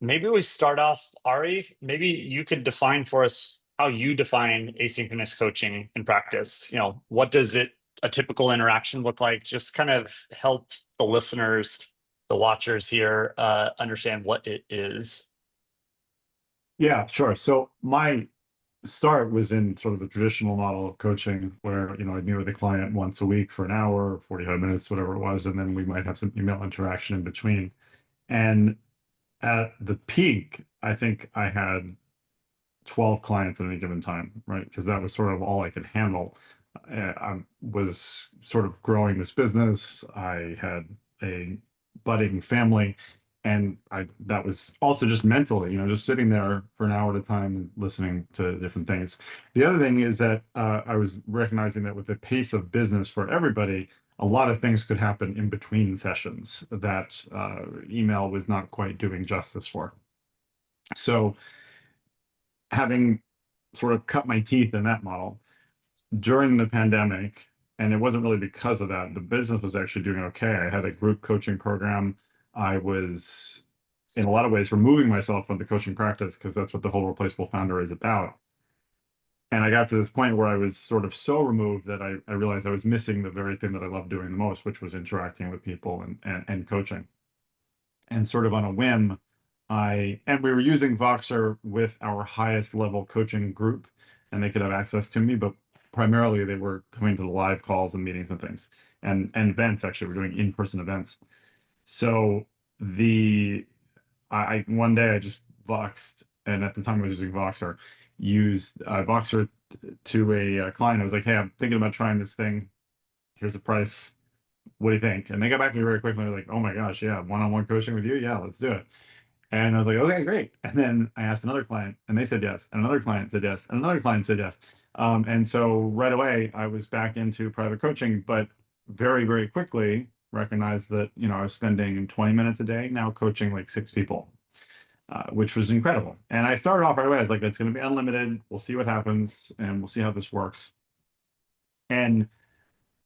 Maybe we start off, Ari. Maybe you could define for us how you define asynchronous coaching in practice. What does a typical interaction look like? Just kind of help the listeners, the watchers here, understand what it is. Yeah, sure. So my start was in sort of the traditional model of coaching where, I'd meet with a client once a week for an hour, 45 minutes, whatever it was, and then we might have some email interaction in between. And at the peak, I think I had 12 clients at any given time, right? Because that was sort of all I could handle. I was sort of growing this business. I had a budding family, and I that was also just mentally, just sitting there for an hour at a time and listening to different things. The other thing is that I was recognizing that with the pace of business for everybody, a lot of things could happen in between sessions that email was not quite doing justice for. So having sort of cut my teeth in that model during the pandemic, and it wasn't really because of that. The business was actually doing okay. I had a group coaching program. I was, in a lot of ways, removing myself from the coaching practice because that's what the whole replaceable founder is about. And I got to this point where I was sort of so removed that I realized I was missing the very thing that I loved doing the most, which was interacting with people and coaching. And sort of on a whim, and we were using Voxer with our highest level coaching group, and they could have access to me, but primarily they were coming to the live calls and meetings and things, and events. Actually, we're doing in-person events. So the I one day I just Voxed, and at the time I was using Voxer, used Voxer to a client. I was like, "Hey, I'm thinking about trying this thing. Here's a price. What do you think?" And they got back to me very quickly. They're like, "Oh my gosh, yeah, one-on-one coaching with you? Yeah, let's do it." And I was like, okay, great. And then I asked another client and they said yes. And another client said yes. And another client said yes. And so right away I was back into private coaching, but very, very quickly recognized that, I was spending 20 minutes a day now coaching like 6 people, which was incredible. And I started off right away. I was like, that's going to be unlimited. We'll see what happens and we'll see how this works. And